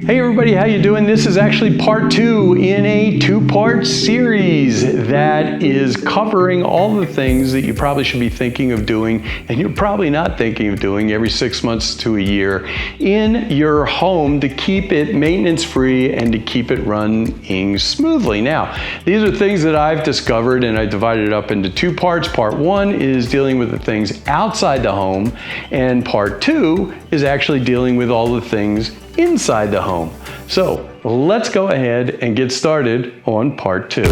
Hey everybody, how you doing? This is actually part 2 in a 2-part series that is covering all the things that you probably should be thinking of doing and you're probably not thinking of doing every 6 months to a year in your home to keep it maintenance free and to keep it running smoothly. Now, these are things that I've discovered and I divided it up into 2 parts. Part 1 is dealing with the things outside the home and part 2 is actually dealing with all the things inside the home. So let's go ahead and get started on part 2. Hey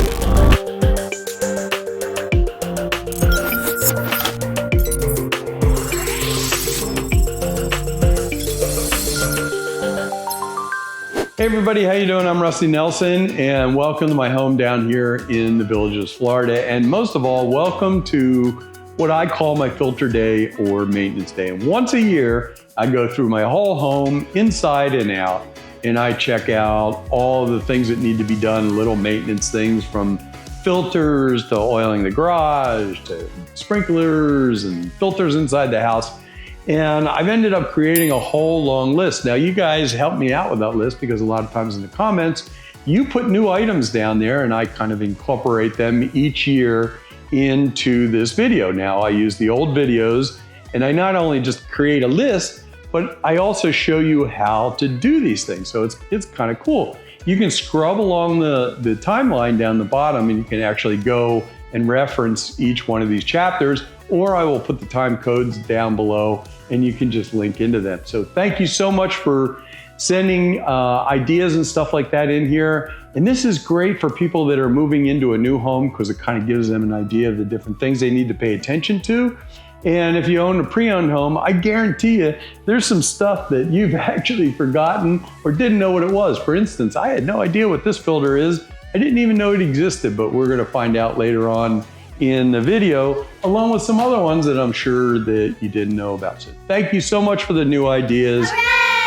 everybody, how you doing? I'm Rusty Nelson and welcome to my home down here in the Villages, Florida. And most of all, welcome to what I call my filter day or maintenance day. And once a year, I go through my whole home inside and out, and I check out all the things that need to be done, little maintenance things from filters to oiling the garage to sprinklers and filters inside the house. And I've ended up creating a whole long list. Now you guys help me out with that list because a lot of times in the comments, you put new items down there and I kind of incorporate them each year into this video. Now I use the old videos and I not only just create a list, but I also show you how to do these things. So it's kind of cool. You can scrub along the timeline down the bottom and you can actually go and reference each one of these chapters, or I will put the time codes down below and you can just link into them. So thank you so much for sending ideas and stuff like that in here. And this is great for people that are moving into a new home because it kind of gives them an idea of the different things they need to pay attention to. And if you own a pre-owned home, I guarantee you there's some stuff that you've actually forgotten or didn't know what it was. For instance, I had no idea what this filter is. I didn't even know it existed, but we're gonna find out later on in the video, along with some other ones that I'm sure that you didn't know about. So thank you so much for the new ideas.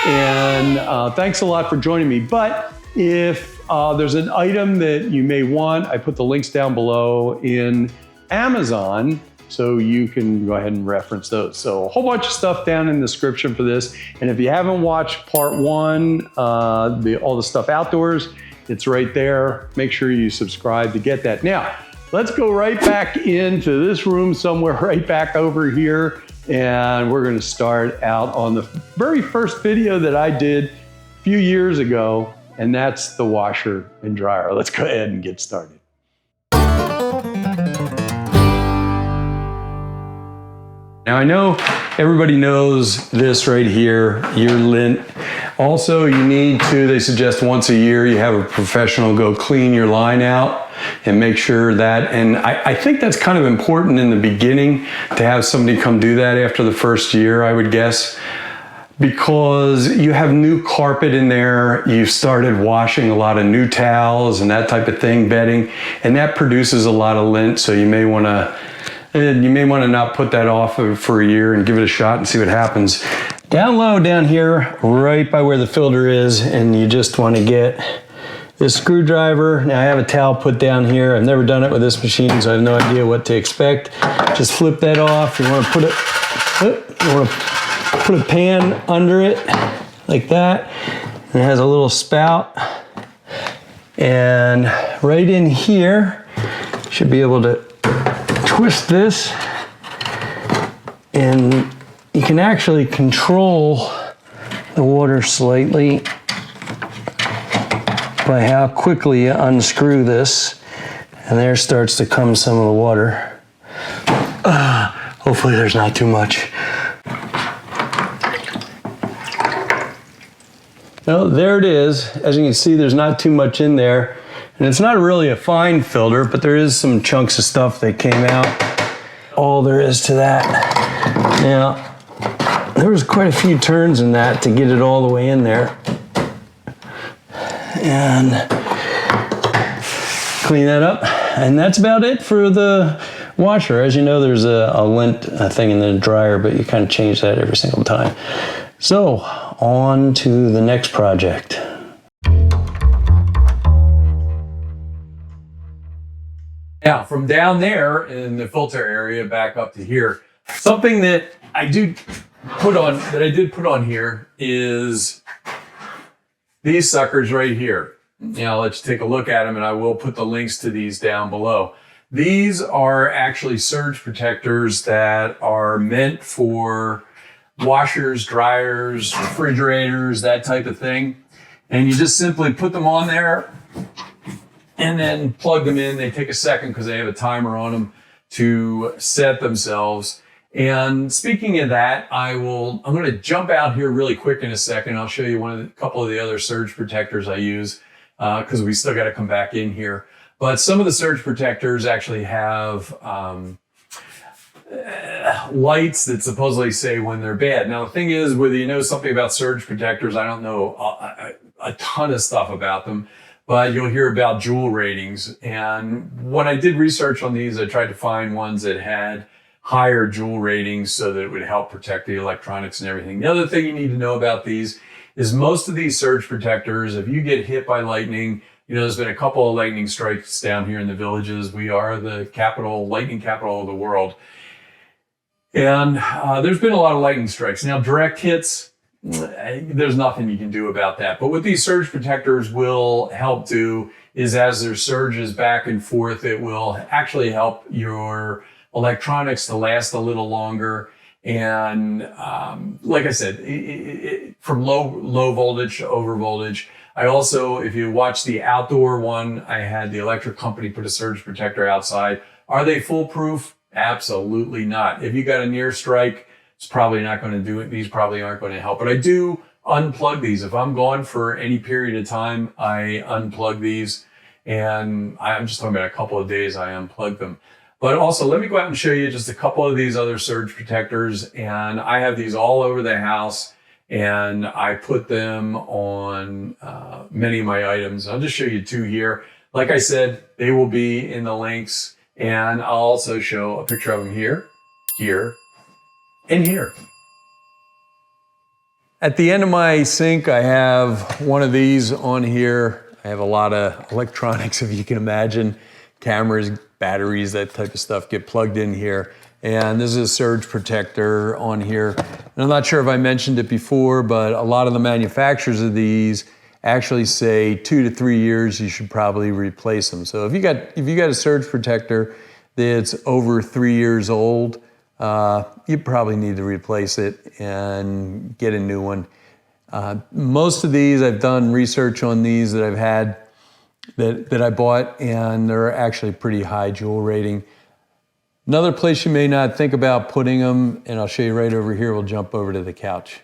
And thanks a lot for joining me. But if there's an item that you may want, I put the links down below in Amazon so you can go ahead and reference those. So a whole bunch of stuff down in the description for this. And if you haven't watched part 1, all the stuff outdoors, it's right there. Make sure you subscribe to get that. Now, let's go right back into this room somewhere right back over here. And we're gonna start out on the very first video that I did a few years ago, and that's the washer and dryer. Let's go ahead and get started. Now I know everybody knows this right here, your lint. Also, you need to, they suggest once a year, you have a professional go clean your line out and make sure that, and I think that's kind of important in the beginning to have somebody come do that after the first year, I would guess, because you have new carpet in there, you've started washing a lot of new towels and that type of thing, bedding, and that produces a lot of lint, so you may want to not put that off for a year and give it a shot and see what happens. Down low down here, right by where the filter is, and you just want to get this screwdriver. Now I have a towel put down here. I've never done it with this machine, so I have no idea what to expect. Just flip that off. You want to put a pan under it like that. And it has a little spout. And right in here, you should be able to twist this, and you can actually control the water slightly by how quickly you unscrew this, and there starts to come some of the water. Hopefully there's not too much. Well, there it is. As you can see, there's not too much in there. And it's not really a fine filter, but there is some chunks of stuff that came out. All there is to that. Now, there was quite a few turns in that to get it all the way in there. And clean that up. And that's about it for the washer. As you know, there's a lint thing in the dryer, but you kind of change that every single time. So, on to the next project. Now, from down there in the filter area back up to here, something that I did put on here is these suckers right here. I'll let you take a look at them, and I will put the links to these down below. These are actually surge protectors that are meant for washers, dryers, refrigerators, that type of thing. And you just simply put them on there and then plug them in. They take a second because they have a timer on them to set themselves. And speaking of that, I'm going to jump out here really quick in a second. I'll show you a couple of the other surge protectors I use because we still got to come back in here. But some of the surge protectors actually have lights that supposedly say when they're bad. Now, the thing is, whether you know something about surge protectors, I don't know a ton of stuff about them, but you'll hear about joule ratings. And when I did research on these, I tried to find ones that had higher joule ratings so that it would help protect the electronics and everything. The other thing you need to know about these is most of these surge protectors, if you get hit by lightning, there's been a couple of lightning strikes down here in the Villages. We are the lightning capital of the world. And there's been a lot of lightning strikes. Now, direct hits, there's nothing you can do about that. But what these surge protectors will help do is as there surges back and forth, it will actually help your electronics to last a little longer. And like I said, from low voltage to over voltage. I also, if you watch the outdoor one, I had the electric company put a surge protector outside. Are they foolproof? Absolutely not. If you got a near strike, it's probably not going to do it. These probably aren't going to help. But I do unplug these. If I'm gone for any period of time, I unplug these. And I'm just talking about a couple of days, I unplug them. But also, let me go out and show you just a couple of these other surge protectors. And I have these all over the house. And I put them on many of my items. I'll just show you two here. Like I said, they will be in the links. And I'll also show a picture of them here, here, and here. At the end of my sink, I have one of these on here. I have a lot of electronics, if you can imagine. Cameras, batteries, that type of stuff get plugged in here. And this is a surge protector on here. And I'm not sure if I mentioned it before, but a lot of the manufacturers of these actually say 2 to 3 years you should probably replace them. So if you got a surge protector that's over 3 years old, you probably need to replace it and get a new one. Most of these, I've done research on these that I've had that I bought, and they're actually pretty high joule rating. Another place you may not think about putting them, and I'll show you right over here, we'll jump over to the couch.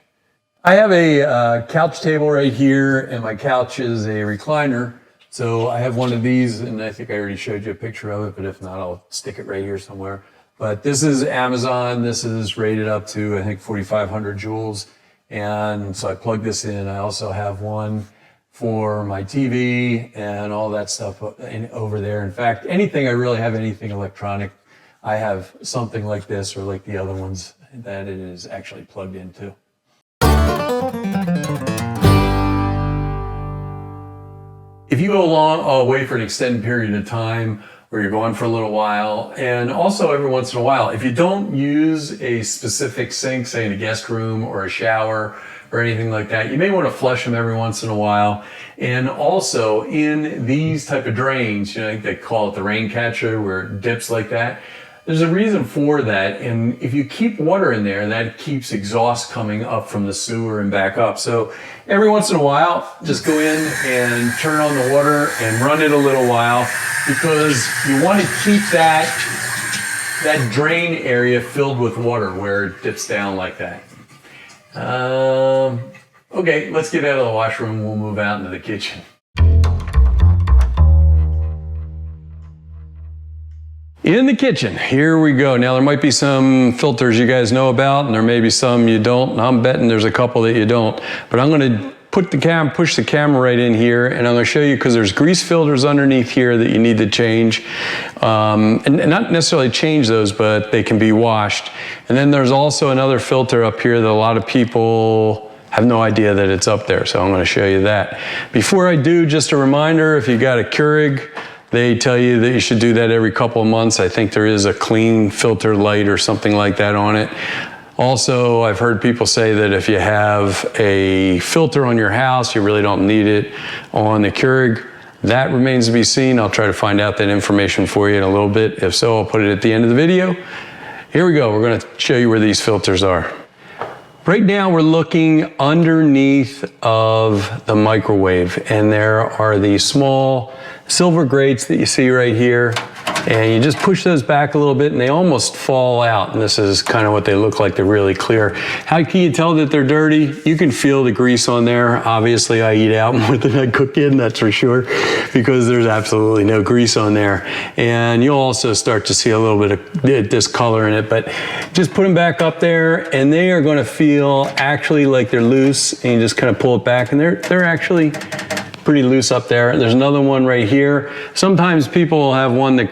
I have a couch table right here, and my couch is a recliner. So I have one of these, and I think I already showed you a picture of it, but if not, I'll stick it right here somewhere. But this is Amazon. This is rated up to, I think, 4,500 joules. And so I plug this in. I also have one for my TV and all that stuff over there. In fact, anything electronic, I have something like this or like the other ones that it is actually plugged into. If you go away for an extended period of time, or you're going for a little while, and also every once in a while, if you don't use a specific sink, say in a guest room or a shower or anything like that, you may want to flush them every once in a while. And also in these type of drains, I think they call it the rain catcher, where it dips like that. There's a reason for that, and if you keep water in there, that keeps exhaust coming up from the sewer and back up. So every once in a while, just go in and turn on the water and run it a little while, because you want to keep that drain area filled with water where it dips down like that. Okay, let's get out of the washroom. We'll move out into the kitchen. In the kitchen, here we go. Now there might be some filters you guys know about, and there may be some you don't. And I'm betting there's a couple that you don't. But I'm going to push the camera right in here, and I'm going to show you, because there's grease filters underneath here that you need to change. And not necessarily change those, but they can be washed. And then there's also another filter up here that a lot of people have no idea that it's up there. So I'm going to show you that. Before I do, just a reminder, if you got a Keurig, they tell you that you should do that every couple of months. I think there is a clean filter light or something like that on it. Also, I've heard people say that if you have a filter on your house, you really don't need it on the Keurig. That remains to be seen. I'll try to find out that information for you in a little bit. If so, I'll put it at the end of the video. Here we go. We're going to show you where these filters are. Right now, we're looking underneath of the microwave, and there are these small silver grates that you see right here. And you just push those back a little bit and they almost fall out. And this is kind of what they look like. They're really clear. How can you tell that they're dirty? You can feel the grease on there. Obviously, I eat out more than I cook in, that's for sure, because there's absolutely no grease on there. And you'll also start to see a little bit of discolor in it, but just put them back up there and they are going to feel actually like they're loose, and you just kind of pull it back and they're actually pretty loose up there. There's another one right here. Sometimes people will have one that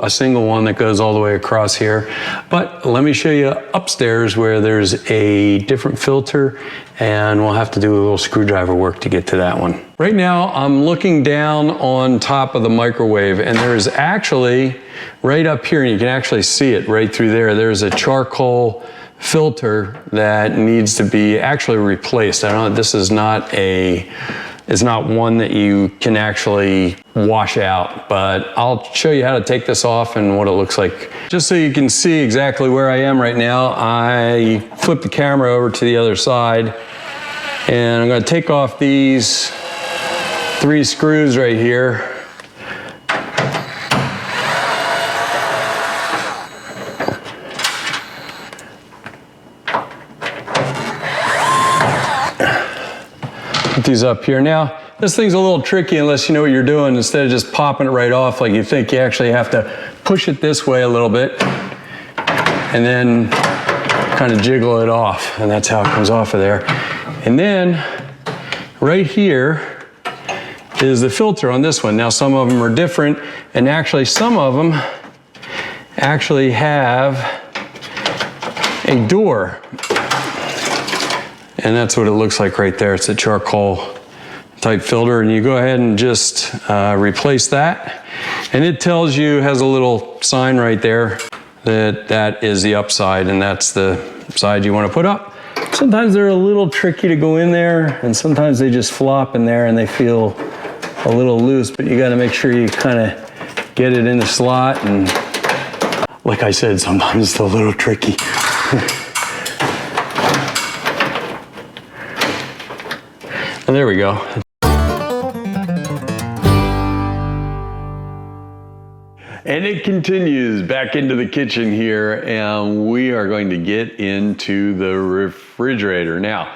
a single one that goes all the way across here. But let me show you upstairs where there's a different filter, and we'll have to do a little screwdriver work to get to that one. Right now, I'm looking down on top of the microwave, and there's actually, right up here, and you can actually see it right through there, there's a charcoal filter that needs to be actually replaced. I don't know, this is not it's not one that you can actually wash out, but I'll show you how to take this off and what it looks like. Just so you can see exactly where I am right now, I flip the camera over to the other side, and I'm going to take off these 3 screws right here. Put these up here. Now, this thing's a little tricky unless you know what you're doing. Instead of just popping it right off like you think, you actually have to push it this way a little bit and then kind of jiggle it off, and that's how it comes off of there. And then right here is the filter on this one. Now, some of them are different, and actually some of them actually have a door. And that's what it looks like right there. It's a charcoal type filter, and you go ahead and just replace that. And it tells you, has a little sign right there that that is the upside, and that's the side you want to put up. Sometimes they're a little tricky to go in there, and sometimes they just flop in there and they feel a little loose, but you got to make sure you kind of get it in the slot. And like I said, sometimes it's a little tricky. And there we go. And it continues back into the kitchen here, and we are going to get into the refrigerator. Now,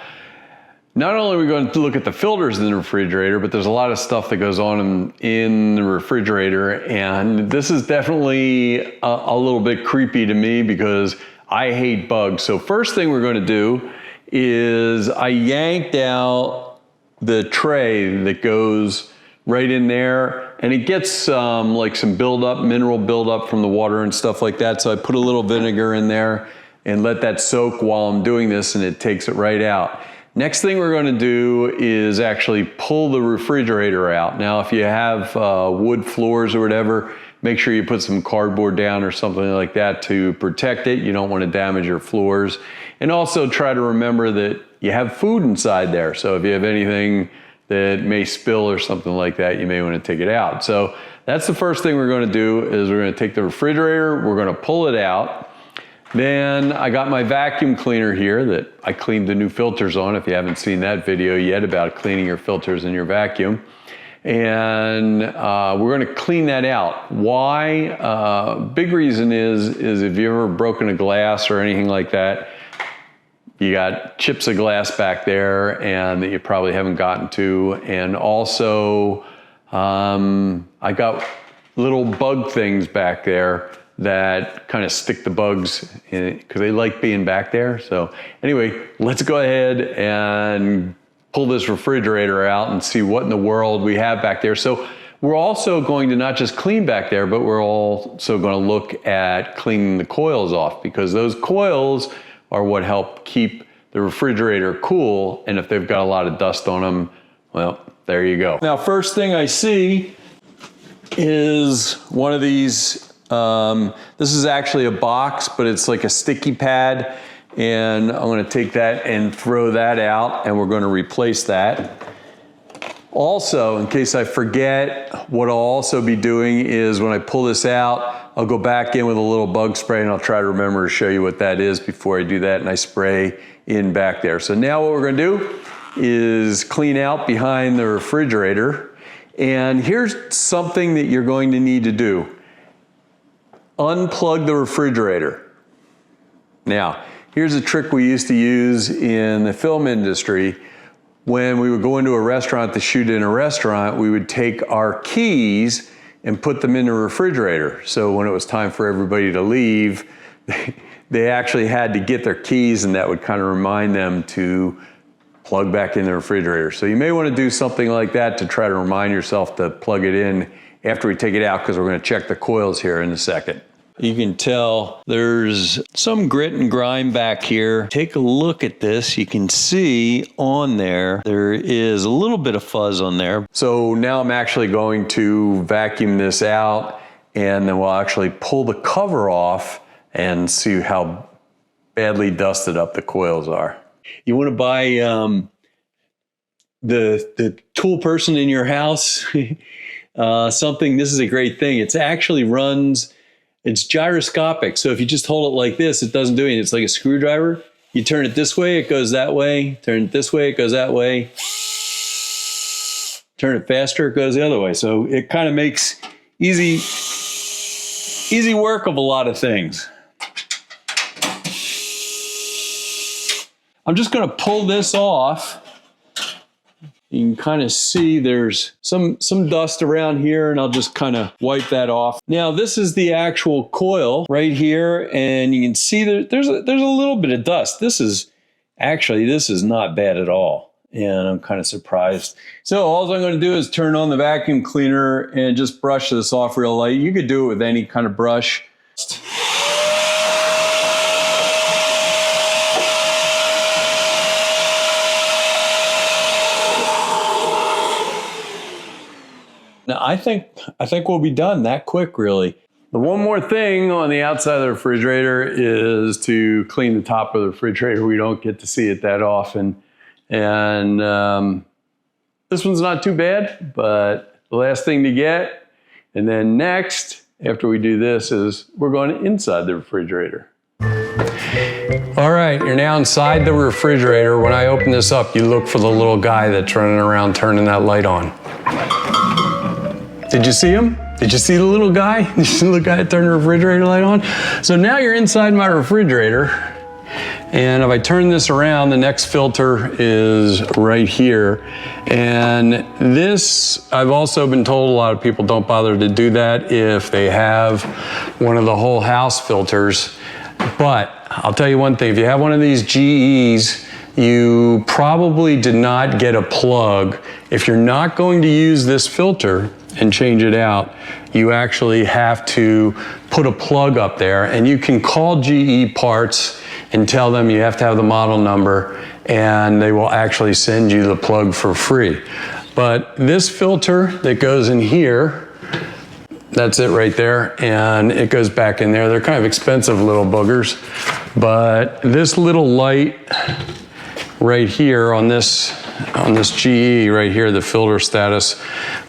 not only are we going to look at the filters in the refrigerator, but there's a lot of stuff that goes on in the refrigerator, and this is definitely a little bit creepy to me because I hate bugs. So first thing we're going to do is I yanked out the tray that goes right in there, and it gets like some buildup, mineral buildup from the water and stuff like that. So I put a little vinegar in there and let that soak while I'm doing this, and it takes it right out. Next thing we're going to do is actually pull the refrigerator out. Now, if you have wood floors or whatever, make sure you put some cardboard down or something like that to protect it. You don't want to damage your floors. And also try to remember that you have food inside there. So if you have anything that may spill or something like that, you may want to take it out. So that's the first thing we're going to do is we're going to take the refrigerator, we're going to pull it out. Then I got my vacuum cleaner here that I cleaned the new filters on, if you haven't seen that video yet about cleaning your filters in your vacuum. And we're going to clean that out. Why? Big reason is if you've ever broken a glass or anything like that, you got chips of glass back there and that you probably haven't gotten to. And also, I got little bug things back there that kind of stick the bugs in because they like being back there. So anyway, let's go ahead and pull this refrigerator out and see what in the world we have back there. So we're also going to not just clean back there, but we're also going to look at cleaning the coils off, because those coils are what help keep the refrigerator cool. And if they've got a lot of dust on them, well, there you go. Now, first thing I see is one of these. This is actually a box, but it's like a sticky pad. And I'm gonna take that and throw that out, and we're gonna replace that. Also, in case I forget, what I'll also be doing is when I pull this out, I'll go back in with a little bug spray, and I'll try to remember to show you what that is before I do that, and I spray in back there. So now what we're gonna do is clean out behind the refrigerator. And here's something that you're going to need to do. Unplug the refrigerator. Now, here's a trick we used to use in the film industry. When we would go into a restaurant to shoot in a restaurant, we would take our keys and put them in the refrigerator. So when it was time for everybody to leave, they actually had to get their keys, and that would kind of remind them to plug back in the refrigerator. So you may want to do something like that to try to remind yourself to plug it in after we take it out, because we're going to check the coils here in a second. You can tell there's some grit and grime back here. Take a look at this. You can see on there is a little bit of fuzz on there. So now I'm actually going to vacuum this out, and then we'll actually pull the cover off and see how badly dusted up the coils are. You want to buy the tool person in your house something. This is a great thing. It actually runs. It's gyroscopic. So if you just hold it like this, it doesn't do anything. It's like a screwdriver. You turn it this way, it goes that way. Turn it this way, it goes that way. Turn it faster, it goes the other way. So it kind of makes easy work of a lot of things. I'm just going to pull this off. You can kind of see there's some dust around here, and I'll just kind of wipe that off. Now this is the actual coil right here, and you can see there's a little bit of dust. This is not bad at all, and I'm kind of surprised. So all I'm going to do is turn on the vacuum cleaner and just brush this off real light. You could do it with any kind of brush. Now, I think we'll be done that quick, really. The one more thing on the outside of the refrigerator is to clean the top of the refrigerator. We don't get to see it that often. And this one's not too bad, but the last thing to get. And then next, after we do this, is we're going inside the refrigerator. All right, you're now inside the refrigerator. When I open this up, you look for the little guy that's running around turning that light on. Did you see him? Did you see the little guy? Did you see the little guy that turned the refrigerator light on? So now you're inside my refrigerator, and if I turn this around, the next filter is right here. And this, I've also been told a lot of people don't bother to do that if they have one of the whole house filters. But I'll tell you one thing, if you have one of these GEs, you probably did not get a plug. If you're not going to use this filter and change it out, you actually have to put a plug up there, and you can call GE Parts and tell them you have to have the model number, and they will actually send you the plug for free. But this filter that goes in here, that's it right there, and it goes back in there. They're kind of expensive little boogers, but this little light right here on this GE right here, the filter status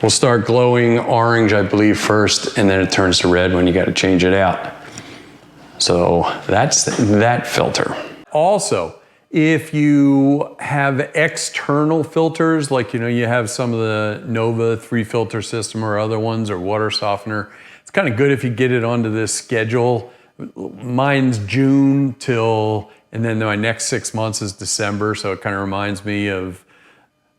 will start glowing orange, I believe, first, and then it turns to red when you got to change it out. So that's that filter. Also, if you have external filters, like you have some of the Nova 3-filter system or other ones, or water softener, it's kind of good if you get it onto this schedule. Mine's June till, and then my next 6 months is December, so it kind of reminds me of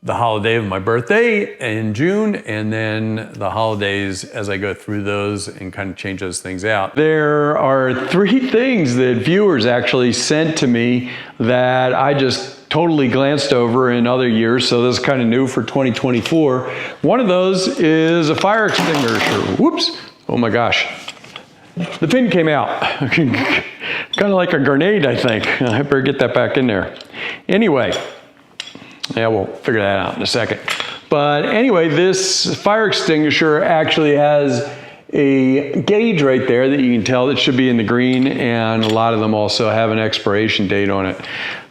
the holiday of my birthday in June, and then the holidays as I go through those and kind of change those things out. There are 3 things that viewers actually sent to me that I just totally glanced over in other years, so this is kind of new for 2024. One of those is a fire extinguisher. Whoops, oh my gosh. The pin came out. Kind of like a grenade, I think. I better get that back in there. Anyway, yeah, we'll figure that out in a second. But anyway, this fire extinguisher actually has a gauge right there that you can tell that should be in the green, and a lot of them also have an expiration date on it.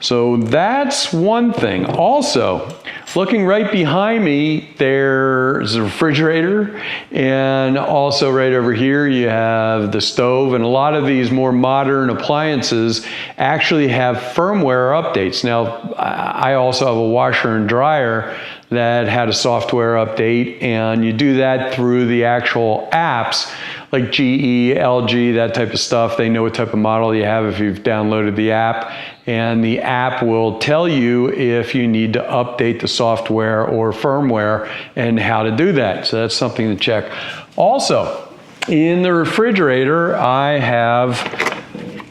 So that's one thing. Also, looking right behind me, there's a refrigerator, and also right over here you have the stove, and a lot of these more modern appliances actually have firmware updates. Now, I also have a washer and dryer that had a software update, and you do that through the actual apps like GE, LG, that type of stuff. They know what type of model you have if you've downloaded the app, and the app will tell you if you need to update the software or firmware and how to do that. So that's something to check. Also, in the refrigerator, I have,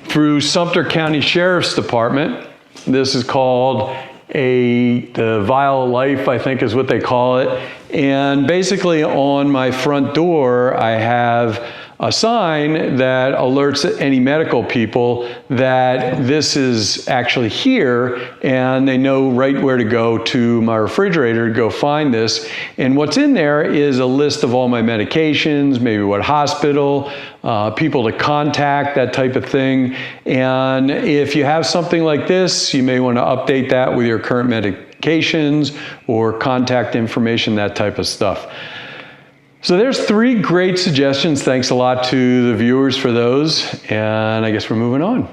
through Sumter County Sheriff's Department, this is called the Vial of Life, I think is what they call it. And basically on my front door, I have a sign that alerts any medical people that this is actually here, and they know right where to go to my refrigerator to go find this. And what's in there is a list of all my medications, maybe what hospital, people to contact, that type of thing. And if you have something like this, you may want to update that with your current medications or contact information, that type of stuff. So there's 3 great suggestions. Thanks a lot to the viewers for those. And I guess we're moving on.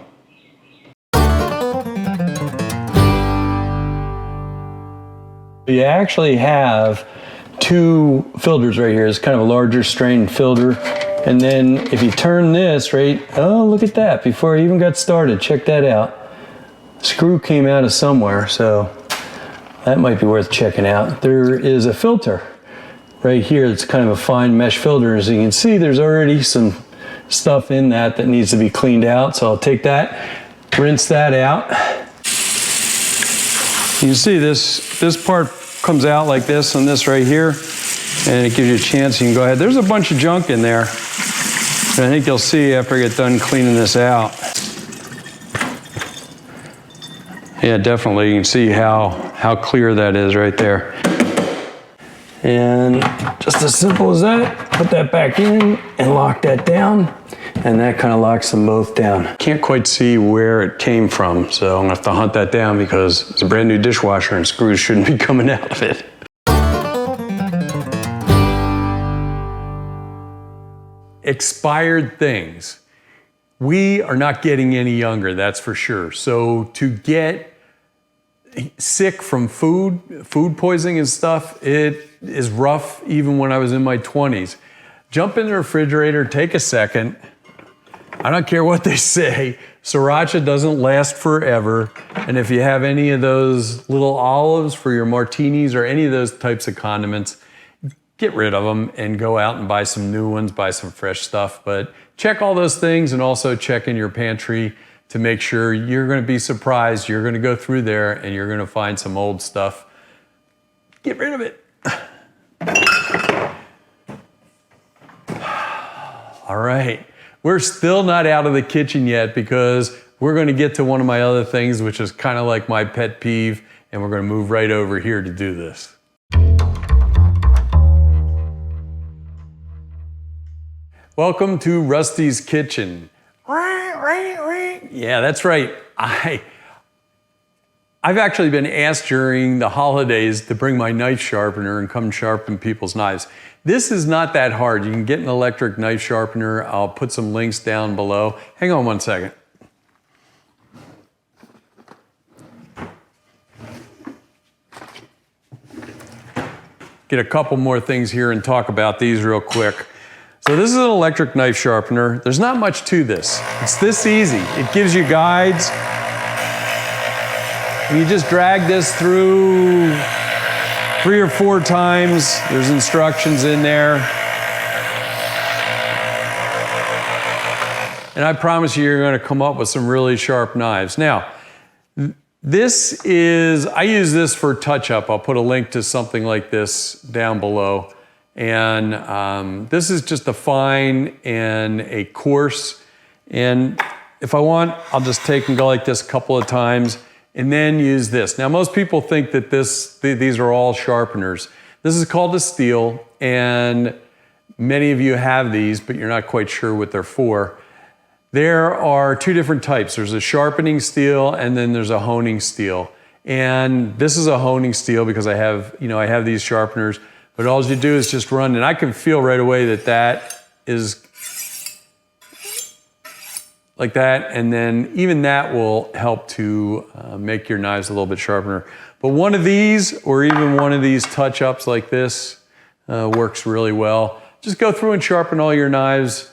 You actually have 2 filters right here. It's kind of a larger strain filter. And then if you turn this right, oh, look at that. Before I even got started, check that out. Screw came out of somewhere, so that might be worth checking out. There is a filter right here. It's kind of a fine mesh filter. As you can see, there's already some stuff in that needs to be cleaned out. So I'll take that, rinse that out. You can see this part comes out like this on this right here, and it gives you a chance. You can go ahead. There's a bunch of junk in there, and I think you'll see after I get done cleaning this out. Yeah, definitely. You can see how clear that is right there. And just as simple as that, put that back in and lock that down, and that kind of locks them both down. Can't quite see where it came from, so I'm gonna have to hunt that down because it's a brand new dishwasher and screws shouldn't be coming out of it. Expired things. We are not getting any younger, that's for sure. So to get sick from food poisoning and stuff, it is rough even when I was in my 20s. Jump in the refrigerator, take a second. I don't care what they say, sriracha doesn't last forever. And if you have any of those little olives for your martinis or any of those types of condiments, get rid of them and go out and buy some new ones, buy some fresh stuff. But check all those things, and also check in your pantry to make sure. You're going to be surprised. You're going to go through there and you're going to find some old stuff. Get rid of it. All right. We're still not out of the kitchen yet because we're going to get to one of my other things, which is kind of like my pet peeve, and we're going to move right over here to do this. Welcome to Rusty's Kitchen. Yeah, that's right. I've actually been asked during the holidays to bring my knife sharpener and come sharpen people's knives. This is not that hard. You can get an electric knife sharpener. I'll put some links down below. Hang on one second. Get a couple more things here and talk about these real quick. So this is an electric knife sharpener. There's not much to this. It's this easy. It gives you guides. And you just drag this through 3 or 4 times. There's instructions in there. And I promise you're going to come up with some really sharp knives. Now, I use this for touch-up. I'll put a link to something like this down below. And this is just a fine and a coarse. And if I want, I'll just take and go like this a couple of times and then use this. Now, most people think that these are all sharpeners. This is called a steel, and many of you have these, but you're not quite sure what they're for. There are two different types. There's a sharpening steel and then there's a honing steel. And this is a honing steel because I have these sharpeners, but all you do is just run, and I can feel right away that that is like that, and then even that will help to make your knives a little bit sharper. But one of these, or even one of these touch-ups like this, works really well. Just go through and sharpen all your knives.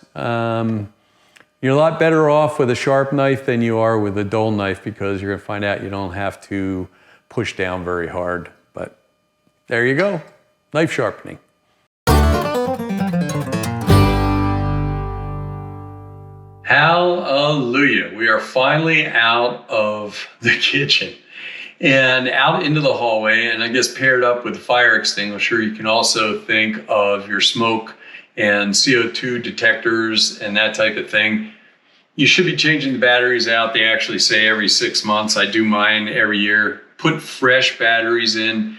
You're a lot better off with a sharp knife than you are with a dull knife, because you're gonna find out you don't have to push down very hard. But there you go, knife sharpening. Hallelujah. We are finally out of the kitchen and out into the hallway, and I guess paired up with the fire extinguisher. You can also think of your smoke and CO2 detectors and that type of thing. You should be changing the batteries out. They actually say every 6 months. I do mine every year. Put fresh batteries in.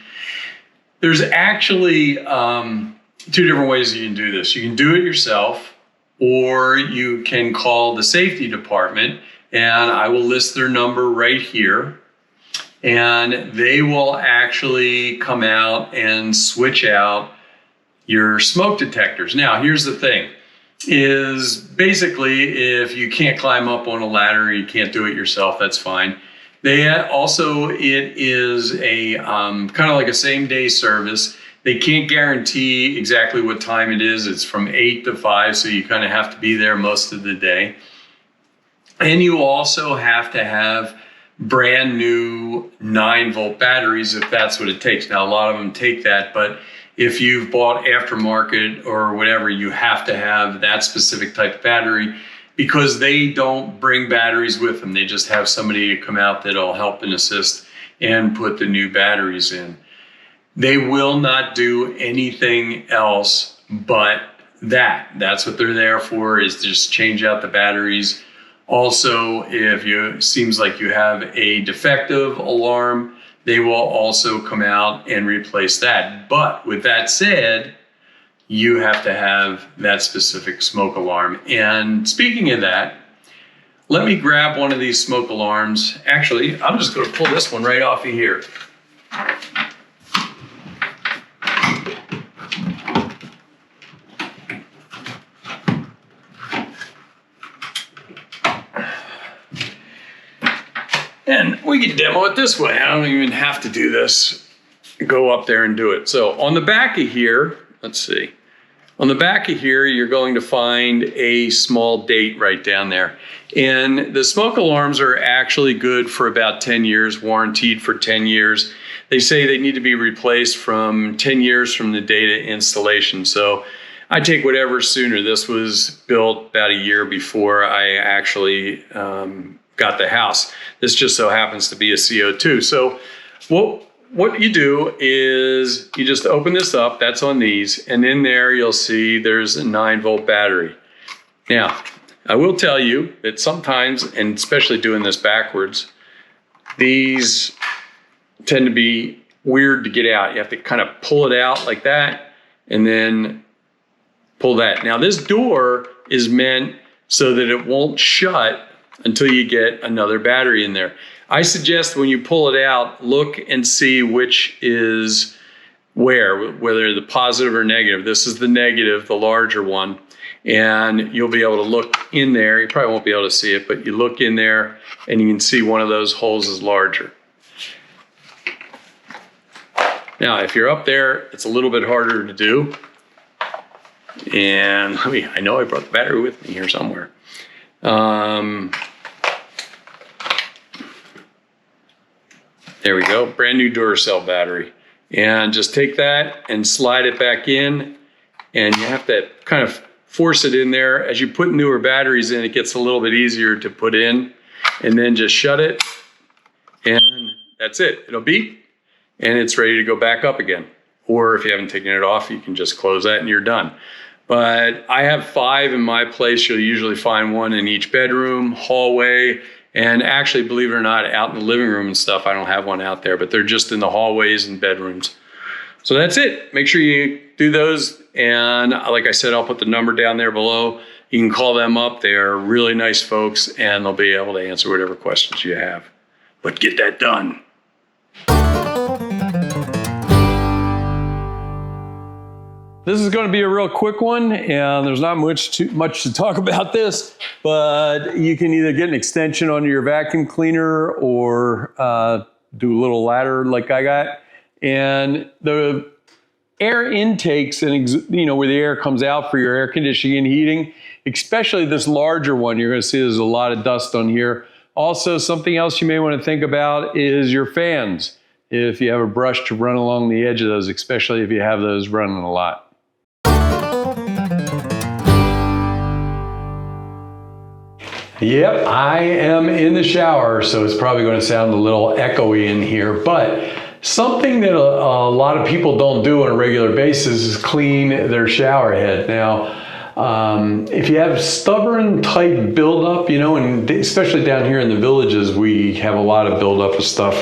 There's actually two different ways you can do this. You can do it yourself, or you can call the safety department, and I will list their number right here. And they will actually come out and switch out your smoke detectors. Now, here's the thing, is basically if you can't climb up on a ladder, you can't do it yourself, that's fine. It is a kind of like a same-day service. They can't guarantee exactly what time it is. It's from 8 to 5, so you kind of have to be there most of the day. And you also have to have brand new 9-volt batteries if that's what it takes. Now, a lot of them take that, but if you've bought aftermarket or whatever, you have to have that specific type of battery, because they don't bring batteries with them. They just have somebody come out that'll help and assist and put the new batteries in. They will not do anything else but that. That's what they're there for, is just change out the batteries. Also, if it seems like you have a defective alarm, they will also come out and replace that. But with that said, you have to have that specific smoke alarm. And speaking of that, let me grab one of these smoke alarms. Actually, I'm just going to pull this one right off of here. And we can demo it this way. I don't even have to do this. Go up there and do it. So on the back of here, let's see. On the back of here, you're going to find a small date right down there. And the smoke alarms are actually good for about 10 years, warranted for 10 years. They say they need to be replaced from 10 years from the date of installation. So I take whatever sooner. This was built about a year before I actually got the house. This just so happens to be a CO2. So what you do is you just open this up, that's on these, and in there you'll see there's a 9-volt battery. Now, I will tell you that sometimes, and especially doing this backwards, these tend to be weird to get out. You have to kind of pull it out like that, and then pull that. Now, this door is meant so that it won't shut until you get another battery in there. I suggest when you pull it out, look and see which is whether the positive or negative. This is the negative, the larger one, and you'll be able to look in there. You probably won't be able to see it, but you look in there and you can see one of those holes is larger. Now, if you're up there, it's a little bit harder to do. And I know I brought the battery with me here somewhere. There we go, brand new Duracell battery. And just take that and slide it back in, and you have to kind of force it in there. As you put newer batteries in, it gets a little bit easier to put in, and then just shut it, and that's it. It'll beep, and it's ready to go back up again. Or if you haven't taken it off, you can just close that and you're done. But I have 5 in my place. You'll usually find one in each bedroom, hallway, and actually, believe it or not, out in the living room and stuff, I don't have one out there, but they're just in the hallways and bedrooms. So that's it. Make sure you do those. And like I said, I'll put the number down there below. You can call them up. They are really nice folks and they'll be able to answer whatever questions you have. But get that done. This is going to be a real quick one, and there's not much to talk about this, but you can either get an extension onto your vacuum cleaner or do a little ladder like I got. And the air intakes and where the air comes out for your air conditioning and heating, especially this larger one, you're going to see there's a lot of dust on here. Also, something else you may want to think about is your fans. If you have a brush to run along the edge of those, especially if you have those running a lot. Yep, I am in the shower, so it's probably going to sound a little echoey in here, but something that a lot of people don't do on a regular basis is clean their shower head. Now, if you have stubborn type buildup, and especially down here in the villages, we have a lot of buildup of stuff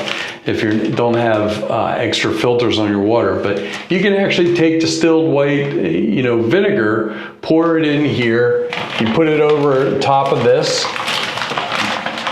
if you don't have extra filters on your water. But you can actually take distilled white, vinegar, pour it in here, you put it over top of this,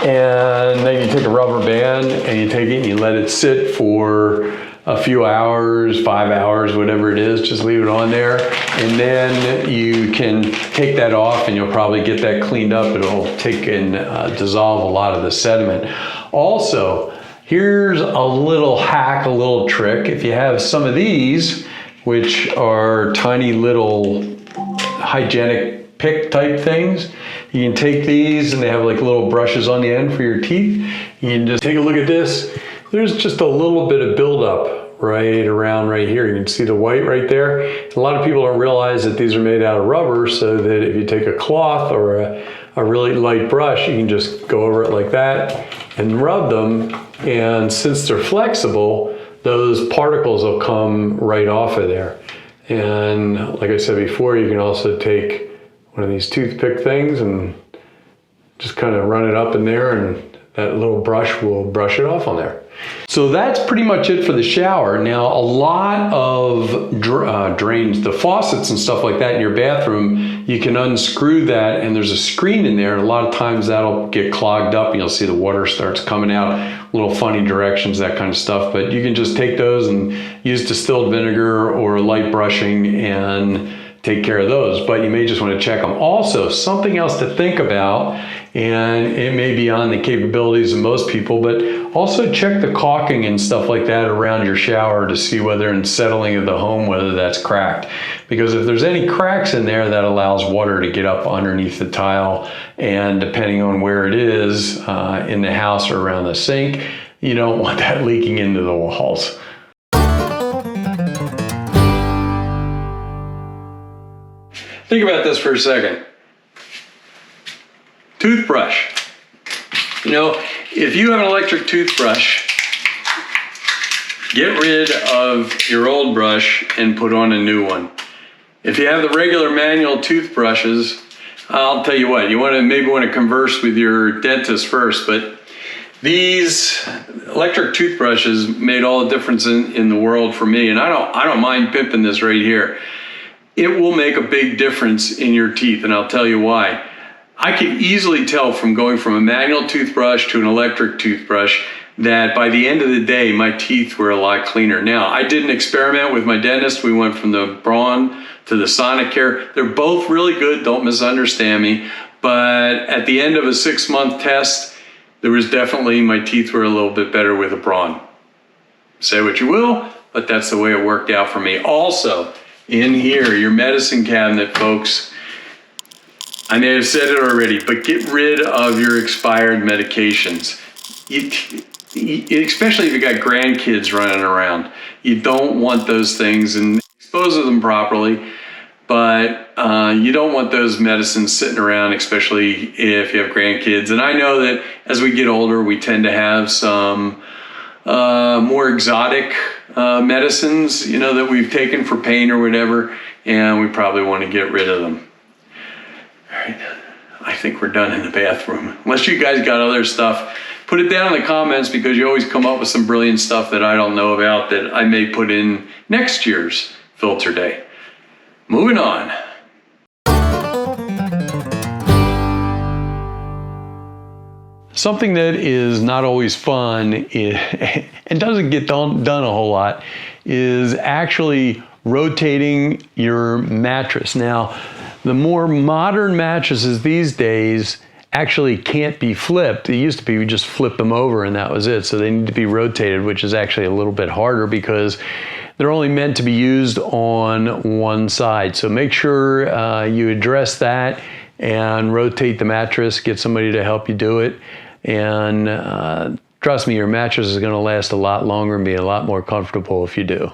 and then you take a rubber band and you take it and you let it sit for a few hours, 5 hours, whatever it is, just leave it on there. And then you can take that off and you'll probably get that cleaned up. It'll take and dissolve a lot of the sediment. Also, here's a little hack, a little trick. If you have some of these, which are tiny little hygienic pick type things, you can take these and they have like little brushes on the end for your teeth. You can just take a look at this. There's just a little bit of buildup right around right here. You can see the white right there. A lot of people don't realize that these are made out of rubber, so that if you take a cloth or a really light brush, you can just go over it like that and rub them. And since they're flexible, those particles will come right off of there. And like I said before, you can also take one of these toothpick things and just kind of run it up in there, and that little brush will brush it off on there. So that's pretty much it for the shower. Now, a lot of drains, the faucets and stuff like that in your bathroom, you can unscrew that and there's a screen in there. And a lot of times that'll get clogged up and you'll see the water starts coming out, little funny directions, that kind of stuff. But you can just take those and use distilled vinegar or light brushing and take care of those, but you may just want to check them. Also, something else to think about, and it may be on the capabilities of most people, but also check the caulking and stuff like that around your shower to see whether in settling of the home, whether that's cracked. Because if there's any cracks in there, that allows water to get up underneath the tile, and depending on where it is in the house or around the sink, you don't want that leaking into the walls. Think about this for a second. Toothbrush. If you have an electric toothbrush, get rid of your old brush and put on a new one. If you have the regular manual toothbrushes, I'll tell you what, you maybe want to converse with your dentist first, but these electric toothbrushes made all the difference in the world for me, and I don't mind pimping this right here. It will make a big difference in your teeth, and I'll tell you why. I could easily tell from going from a manual toothbrush to an electric toothbrush that by the end of the day, my teeth were a lot cleaner. Now, I did an experiment with my dentist. We went from the Braun to the Sonicare. They're both really good, don't misunderstand me. But at the end of a 6-month test, there was definitely, my teeth were a little bit better with a Braun. Say what you will, but that's the way it worked out for me. Also, in here, your medicine cabinet, folks, I may have said it already, but get rid of your expired medications. Especially if you got grandkids running around. You don't want those things, and dispose of them properly, but you don't want those medicines sitting around, especially if you have grandkids. And I know that as we get older, we tend to have some more exotic medicines, that we've taken for pain or whatever, and we probably want to get rid of them. All right. I think we're done in the bathroom. Unless you guys got other stuff, put it down in the comments, because you always come up with some brilliant stuff that I don't know about that I may put in next year's filter day. Moving on. Something that is not always fun and doesn't get done a whole lot is actually rotating your mattress. Now, the more modern mattresses these days actually can't be flipped. It used to be we just flip them over and that was it. So they need to be rotated, which is actually a little bit harder because they're only meant to be used on one side. So make sure you address that and rotate the mattress, get somebody to help you do it. And trust me, your mattress is going to last a lot longer and be a lot more comfortable if you do.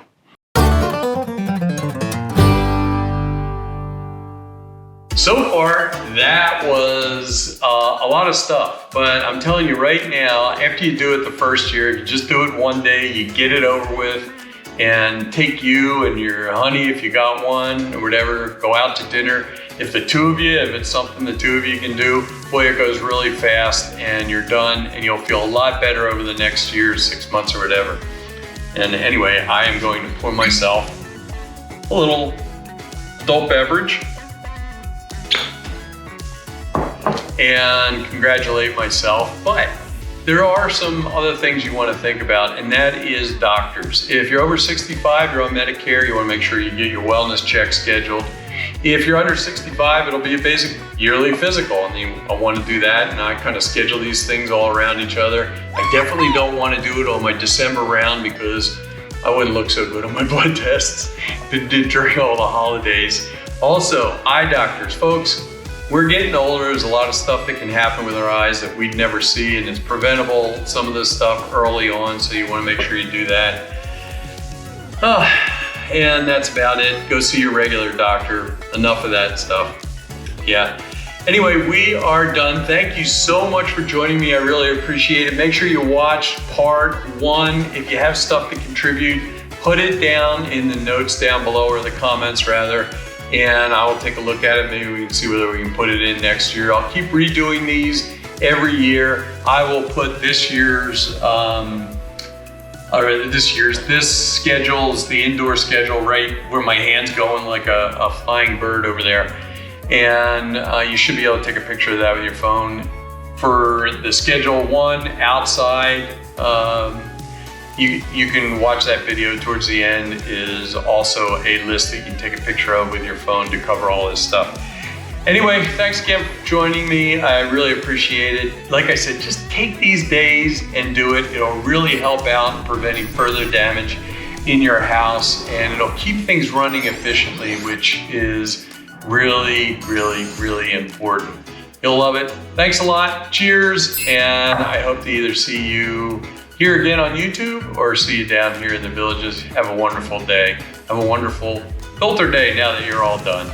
So far, that was a lot of stuff, but I'm telling you right now, after you do it the first year, you just do it one day, you get it over with, and take you and your honey, if you got one or whatever, go out to dinner. If the two of you, if it's something the two of you can do, boy, it goes really fast and you're done, and you'll feel a lot better over the next year, 6 months or whatever. And anyway, I am going to pour myself a little adult beverage and congratulate myself. But there are some other things you want to think about, and that is doctors. If you're over 65, you're on Medicare, you want to make sure you get your wellness check scheduled. If you're under 65, it'll be a basic yearly physical, and I want to do that, and I kind of schedule these things all around each other. I definitely don't want to do it on my December round because I wouldn't look so good on my blood tests during all the holidays. Also, eye doctors, folks. We're getting older. There's a lot of stuff that can happen with our eyes that we'd never see, and it's preventable, some of this stuff early on, so you want to make sure you do that. And that's about it. Go see your regular doctor. Enough of that stuff. Yeah. Anyway, we are done. Thank you so much for joining me. I really appreciate it. Make sure you watch part 1. If you have stuff to contribute, put it down in the notes down below, or the comments rather, and I will take a look at it. Maybe we can see whether we can put it in next year. I'll keep redoing these every year. I will put this year's this schedule is the indoor schedule right where my hand's going, like a flying bird over there. And you should be able to take a picture of that with your phone. For the schedule 1 outside, you can watch that video towards the end. Is also a list that you can take a picture of with your phone to cover all this stuff. Anyway, thanks again for joining me. I really appreciate it. Like I said, just take these days and do it. It'll really help out in preventing further damage in your house, and it'll keep things running efficiently, which is really, really, really important. You'll love it. Thanks a lot. Cheers. And I hope to either see you here again on YouTube or see you down here in the villages. Have a wonderful day. Have a wonderful filter day now that you're all done.